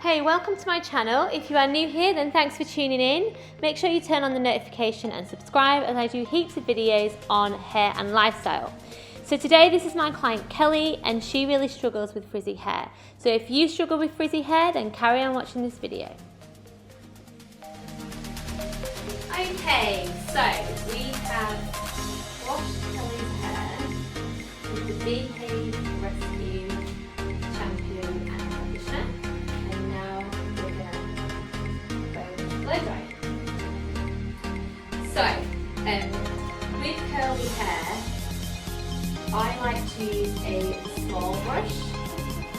Hey, welcome to my channel. If you are new here, then thanks for tuning in. Make sure you turn on the notification and subscribe, as I do heaps of videos on hair and lifestyle. So today this is my client Kelly, and she really struggles with frizzy hair. So if you struggle with frizzy hair, then carry on watching this video. Okay, so we have washed Kelly's hair with the Bhave Fresh shampoo and conditioner, and now we're going to blow dry. So, with curly hair, I like to use a small brush,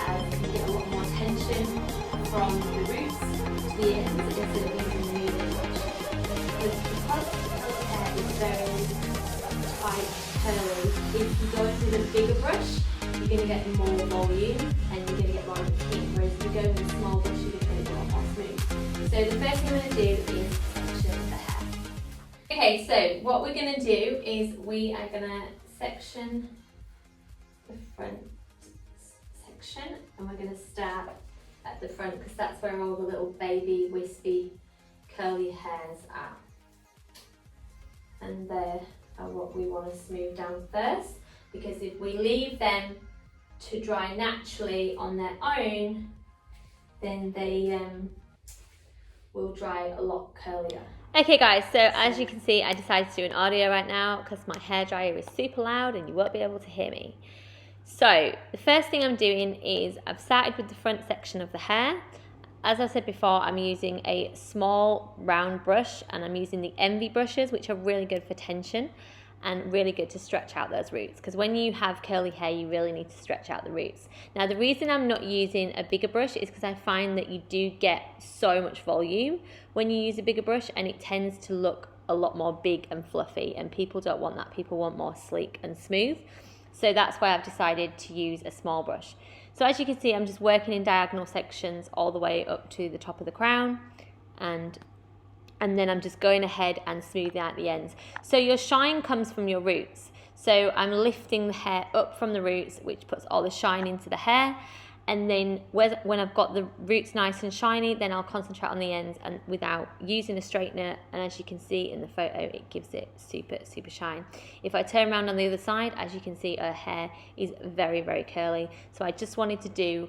as you get a lot more tension from the roots to the ends instead of using the medium brush. Because curly hair is very tight, curly, if you go in with a bigger brush, you're going to get more volume and you're going to get more of the pink, whereas if you go with a small brush, you're going to get a lot more smooth. So the first thing I'm going to do is section the hair. Okay, so what we're going to do is we are going to section the front section, and we're going to start at the front because that's where all the little baby wispy curly hairs are, and they are what we want to smooth down first, because if we leave them to dry naturally on their own, then they will dry a lot curlier. Okay guys, so as you can see, I decided to do an audio right now because my hairdryer is super loud and you won't be able to hear me. So the first thing I'm doing is I've started with the front section of the hair. As I said before, I'm using a small round brush, and I'm using the Envy brushes, which are really good for tension and really good to stretch out those roots, because when you have curly hair you really need to stretch out the roots. Now the reason I'm not using a bigger brush is because I find that you do get so much volume when you use a bigger brush, and it tends to look a lot more big and fluffy, and people don't want that. People want more sleek and smooth. So that's why I've decided to use a small brush. So as you can see, I'm just working in diagonal sections all the way up to the top of the crown, and then I'm just going ahead and smoothing out the ends. So your shine comes from your roots. So I'm lifting the hair up from the roots, which puts all the shine into the hair. And then when I've got the roots nice and shiny, then I'll concentrate on the ends and without using a straightener. And as you can see in the photo, it gives it super, super shine. If I turn around on the other side, as you can see, her hair is very, very curly. So I just wanted to do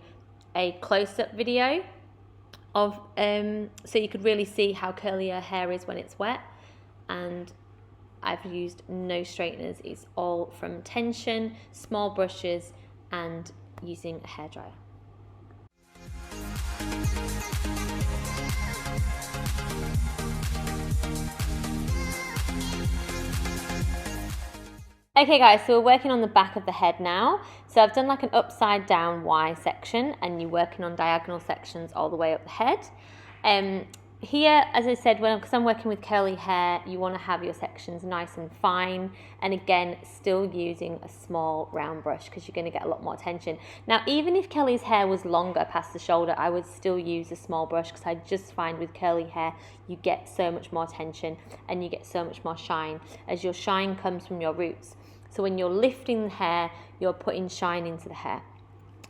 a close-up video of so you could really see how curly her hair is when it's wet. And I've used no straighteners. It's all from tension, small brushes, and using a hairdryer. Okay guys, so we're working on the back of the head now. So I've done like an upside down Y section, and you're working on diagonal sections all the way up the head. Here, as I said, because I'm working with curly hair, you want to have your sections nice and fine, and again, still using a small round brush because you're going to get a lot more tension. Now, even if Kelly's hair was longer past the shoulder, I would still use a small brush, because I just find with curly hair, you get so much more tension and you get so much more shine, as your shine comes from your roots. So when you're lifting the hair, you're putting shine into the hair.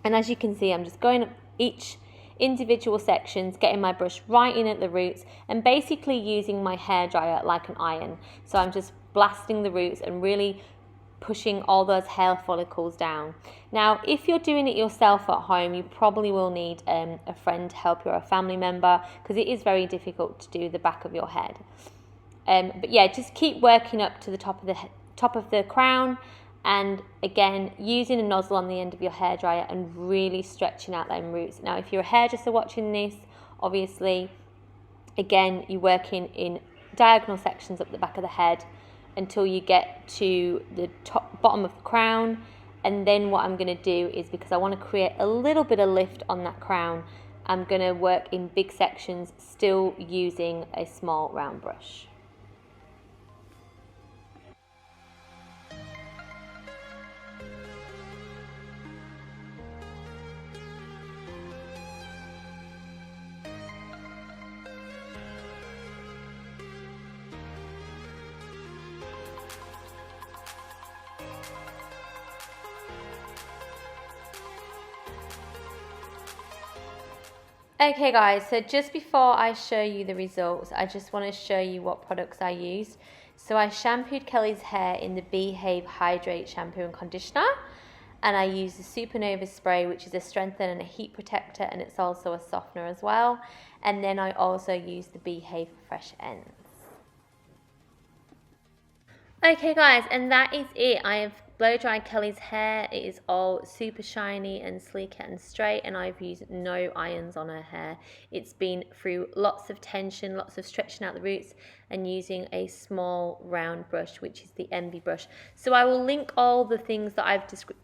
And as you can see, I'm just going up each individual sections, getting my brush right in at the roots, and basically using my hairdryer like an iron. So I'm just blasting the roots and really pushing all those hair follicles down. Now, if you're doing it yourself at home, you probably will need a friend to help you, or a family member, because it is very difficult to do the back of your head. But yeah, just keep working up to the top of the crown, and again using a nozzle on the end of your hairdryer and really stretching out them roots. Now if you're a hairdresser watching this, obviously again you're working in diagonal sections up the back of the head until you get to the bottom of the crown. And then what I'm going to do is, because I want to create a little bit of lift on that crown, I'm going to work in big sections, still using a small round brush. Okay guys, so just before I show you the results, I just want to show you what products I used. So I shampooed Kelly's hair in the Bhave Hydrate shampoo and conditioner, and I used the Supernova spray, which is a strengthener and a heat protector, and it's also a softener as well. And then I also used the Bhave Fresh ends. Okay guys, and that is it. I have blow dried Kelly's hair. It is all super shiny and sleek and straight, and I've used no irons on her hair. It's been through lots of tension, lots of stretching out the roots, and using a small round brush, which is the Envy brush. So I will link all the things that I've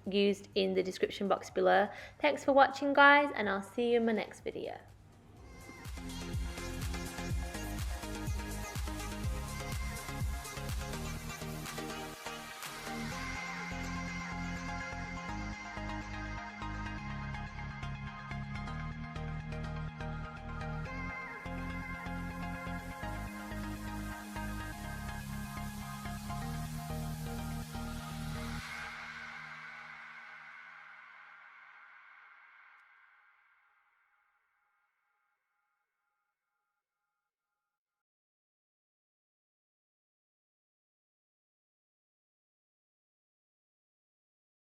used in the description box below. Thanks for watching guys, and I'll see you in my next video.